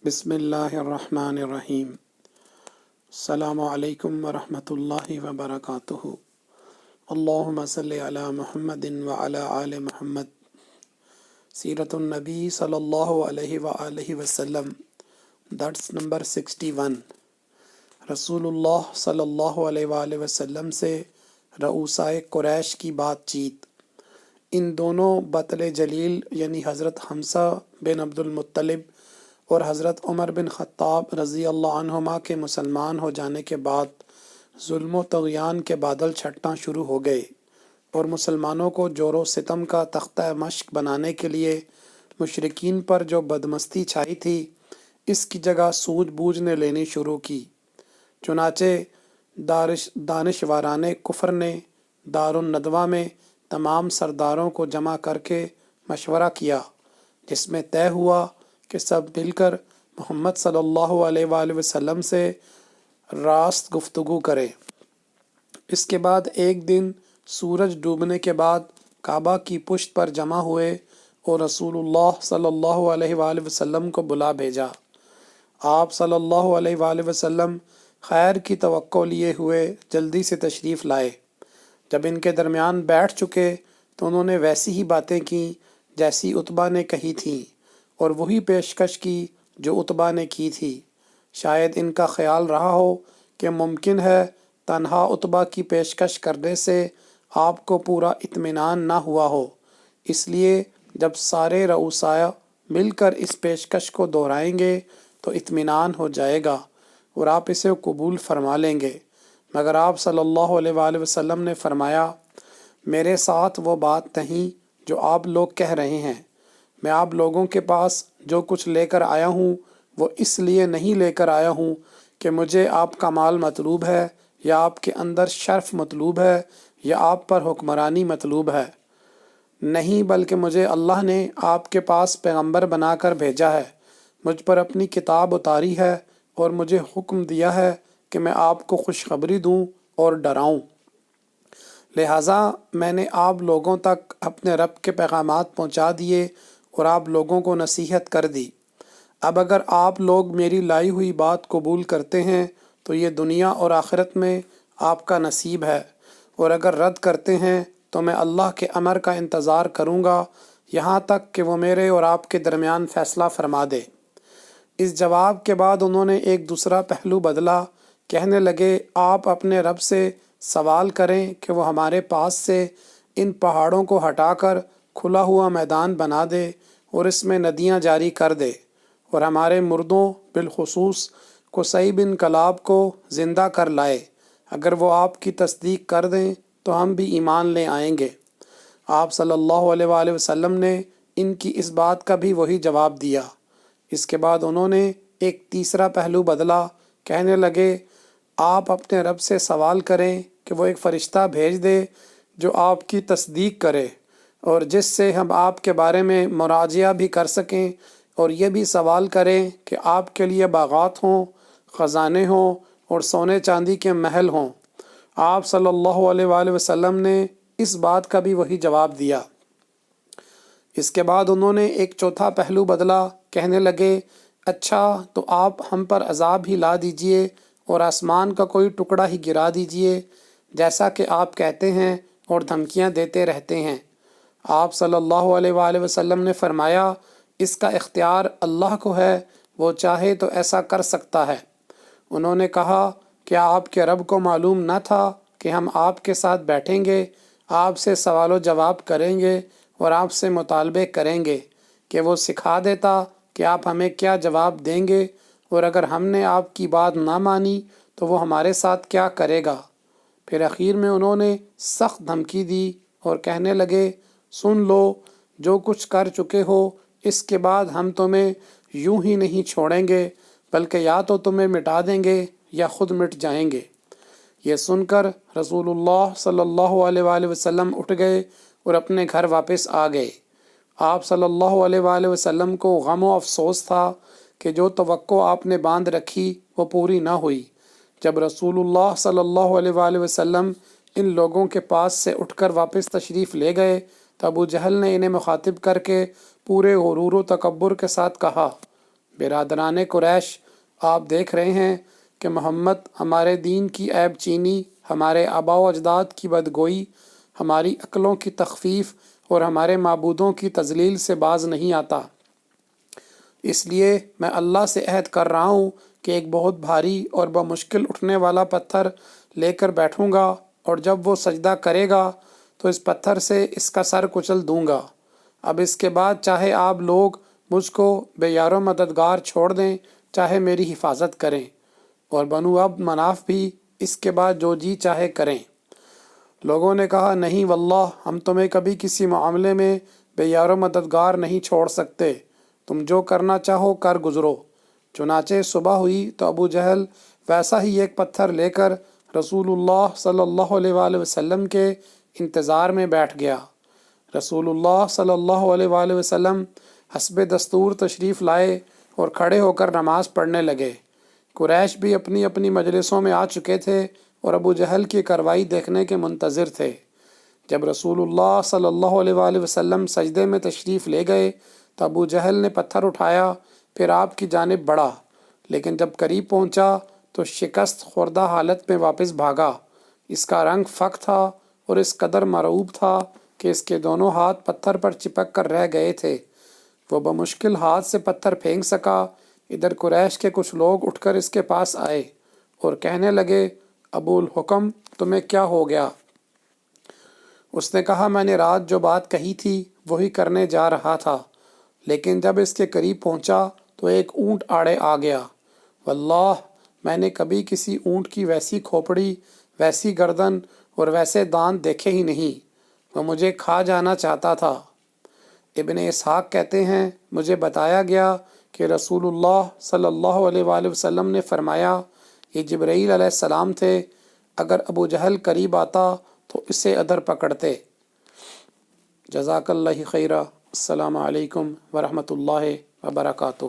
بسم اللہ الرحمن الرحیم۔ السلام علیکم ورحمۃ اللہ وبرکاتہ۔ اللہم صلی علی محمد وعلی آل محمد۔ سیرت النبی صلی اللہ علیہ وآلہ وسلم، درس نمبر 61۔ رسول اللہ صلی اللہ علیہ وآلہ وسلم سے رؤسائے قریش کی بات چیت۔ ان دونوں بطل جلیل یعنی حضرت حمزہ بن عبد المطلب اور حضرت عمر بن خطاب رضی اللہ عنہما کے مسلمان ہو جانے کے بعد ظلم و طغیان کے بادل چھٹنا شروع ہو گئے، اور مسلمانوں کو جور و ستم کا تختہ مشق بنانے کے لیے مشرکین پر جو بدمستی چھائی تھی اس کی جگہ سوجھ بوجھ نے لینی شروع کی۔ چنانچہ دانشوران کفر نے دارالندوہ میں تمام سرداروں کو جمع کر کے مشورہ کیا، جس میں طے ہوا کہ سب مل کر محمد صلی اللہ علیہ وآلہ وسلم سے راست گفتگو کرے۔ اس کے بعد ایک دن سورج ڈوبنے کے بعد کعبہ کی پشت پر جمع ہوئے اور رسول اللہ صلی اللہ علیہ وآلہ وسلم کو بلا بھیجا۔ آپ صلی اللہ علیہ وآلہ وسلم خیر کی توقع لیے ہوئے جلدی سے تشریف لائے۔ جب ان کے درمیان بیٹھ چکے تو انہوں نے ویسی ہی باتیں کیں جیسی عتبہ نے کہی تھیں، اور وہی پیشکش کی جو عتبہ نے کی تھی۔ شاید ان کا خیال رہا ہو کہ ممکن ہے تنہا عتبہ کی پیشکش کرنے سے آپ کو پورا اطمینان نہ ہوا ہو، اس لیے جب سارے رؤساء مل کر اس پیشکش کو دہرائیں گے تو اطمینان ہو جائے گا اور آپ اسے قبول فرما لیں گے۔ مگر آپ صلی اللہ علیہ وآلہ وسلم نے فرمایا، میرے ساتھ وہ بات نہیں جو آپ لوگ کہہ رہے ہیں۔ میں آپ لوگوں کے پاس جو کچھ لے کر آیا ہوں وہ اس لیے نہیں لے کر آیا ہوں کہ مجھے آپ کا مال مطلوب ہے یا آپ کے اندر شرف مطلوب ہے یا آپ پر حکمرانی مطلوب ہے، نہیں، بلکہ مجھے اللہ نے آپ کے پاس پیغمبر بنا کر بھیجا ہے، مجھ پر اپنی کتاب اتاری ہے اور مجھے حکم دیا ہے کہ میں آپ کو خوشخبری دوں اور ڈراؤں۔ لہٰذا میں نے آپ لوگوں تک اپنے رب کے پیغامات پہنچا دیے اور آپ لوگوں کو نصیحت کر دی۔ اب اگر آپ لوگ میری لائی ہوئی بات قبول کرتے ہیں تو یہ دنیا اور آخرت میں آپ کا نصیب ہے، اور اگر رد کرتے ہیں تو میں اللہ کے امر کا انتظار کروں گا یہاں تک کہ وہ میرے اور آپ کے درمیان فیصلہ فرما دے۔ اس جواب کے بعد انہوں نے ایک دوسرا پہلو بدلا، کہنے لگے، آپ اپنے رب سے سوال کریں کہ وہ ہمارے پاس سے ان پہاڑوں کو ہٹا کر کھلا ہوا میدان بنا دے اور اس میں ندیاں جاری کر دے، اور ہمارے مردوں بالخصوص قصی بن کلاب کو زندہ کر لائے۔ اگر وہ آپ کی تصدیق کر دیں تو ہم بھی ایمان لے آئیں گے۔ آپ صلی اللہ علیہ وآلہ وسلم نے ان کی اس بات کا بھی وہی جواب دیا۔ اس کے بعد انہوں نے ایک تیسرا پہلو بدلا، کہنے لگے، آپ اپنے رب سے سوال کریں کہ وہ ایک فرشتہ بھیج دے جو آپ کی تصدیق کرے اور جس سے ہم آپ کے بارے میں مراجعہ بھی کر سکیں، اور یہ بھی سوال کریں کہ آپ کے لیے باغات ہوں، خزانے ہوں اور سونے چاندی کے محل ہوں۔ آپ صلی اللہ علیہ وآلہ وسلم نے اس بات کا بھی وہی جواب دیا۔ اس کے بعد انہوں نے ایک چوتھا پہلو بدلا، کہنے لگے، اچھا تو آپ ہم پر عذاب ہی لا دیجئے اور آسمان کا کوئی ٹکڑا ہی گرا دیجئے جیسا کہ آپ کہتے ہیں اور دھمکیاں دیتے رہتے ہیں۔ آپ صلی اللہ علیہ وآلہ وسلم نے فرمایا، اس کا اختیار اللہ کو ہے، وہ چاہے تو ایسا کر سکتا ہے۔ انہوں نے کہا، کیا آپ کے رب کو معلوم نہ تھا کہ ہم آپ کے ساتھ بیٹھیں گے، آپ سے سوال و جواب کریں گے اور آپ سے مطالبے کریں گے کہ وہ سکھا دیتا کہ آپ ہمیں کیا جواب دیں گے، اور اگر ہم نے آپ کی بات نہ مانی تو وہ ہمارے ساتھ کیا کرے گا۔ پھر اخیر میں انہوں نے سخت دھمکی دی اور کہنے لگے، سن لو، جو کچھ کر چکے ہو اس کے بعد ہم تمہیں یوں ہی نہیں چھوڑیں گے، بلکہ یا تو تمہیں مٹا دیں گے یا خود مٹ جائیں گے۔ یہ سن کر رسول اللہ صلی اللہ علیہ وآلہ وسلم اٹھ گئے اور اپنے گھر واپس آ گئے۔ آپ صلی اللہ علیہ وآلہ وسلم کو غم و افسوس تھا کہ جو توقع آپ نے باندھ رکھی وہ پوری نہ ہوئی۔ جب رسول اللہ صلی اللہ علیہ وآلہ وسلم ان لوگوں کے پاس سے اٹھ کر واپس تشریف لے گئے تو ابو جہل نے انہیں مخاطب کر کے پورے غرور و تکبر کے ساتھ کہا، برادران قریش، آپ دیکھ رہے ہیں کہ محمد ہمارے دین کی عیب چینی، ہمارے آباء و اجداد کی بدگوئی، ہماری عقلوں کی تخفیف اور ہمارے معبودوں کی تضلیل سے باز نہیں آتا۔ اس لیے میں اللہ سے عہد کر رہا ہوں کہ ایک بہت بھاری اور بمشکل اٹھنے والا پتھر لے کر بیٹھوں گا، اور جب وہ سجدہ کرے گا تو اس پتھر سے اس کا سر کچل دوں گا۔ اب اس کے بعد چاہے آپ لوگ مجھ کو بے یار و مددگار چھوڑ دیں، چاہے میری حفاظت کریں، اور بنو عبد مناف بھی اس کے بعد جو جی چاہے کریں۔ لوگوں نے کہا، نہیں واللہ، ہم تمہیں کبھی کسی معاملے میں بے یار و مددگار نہیں چھوڑ سکتے، تم جو کرنا چاہو کر گزرو۔ چنانچہ صبح ہوئی تو ابو جہل ویسا ہی ایک پتھر لے کر رسول اللہ صلی اللہ علیہ وآلہ وسلم کے انتظار میں بیٹھ گیا۔ رسول اللہ صلی اللہ علیہ وآلہ وسلم حسب دستور تشریف لائے اور کھڑے ہو کر نماز پڑھنے لگے۔ قریش بھی اپنی اپنی مجلسوں میں آ چکے تھے اور ابو جہل کی کارروائی دیکھنے کے منتظر تھے۔ جب رسول اللہ صلی اللہ علیہ وآلہ وسلم سجدے میں تشریف لے گئے تو ابو جہل نے پتھر اٹھایا، پھر آپ کی جانب بڑھا، لیکن جب قریب پہنچا تو شکست خوردہ حالت میں واپس بھاگا۔ اس کا رنگ فک تھا اور اس قدر مرعوب تھا کہ اس کے دونوں ہاتھ پتھر پر چپک کر رہ گئے تھے۔ وہ بمشکل ہاتھ سے پتھر پھینک سکا۔ ادھر قریش کے کچھ لوگ اٹھ کر اس کے پاس آئے اور کہنے لگے، ابو الحکم، تمہیں کیا ہو گیا؟ اس نے کہا، میں نے رات جو بات کہی تھی وہی کرنے جا رہا تھا، لیکن جب اس کے قریب پہنچا تو ایک اونٹ آڑے آ گیا۔ واللہ میں نے کبھی کسی اونٹ کی ویسی کھوپڑی، ویسی گردن اور ویسے دانت دیکھے ہی نہیں۔ وہ مجھے کھا جانا چاہتا تھا۔ ابن اسحاق کہتے ہیں، مجھے بتایا گیا کہ رسول اللہ صلی اللہ علیہ وآلہ وسلم نے فرمایا، یہ جبرائیل علیہ السلام تھے، اگر ابو جہل قریب آتا تو اسے ادھر پکڑتے۔ جزاک اللہ خیرہ۔ السلام علیکم ورحمۃ اللہ وبرکاتہ۔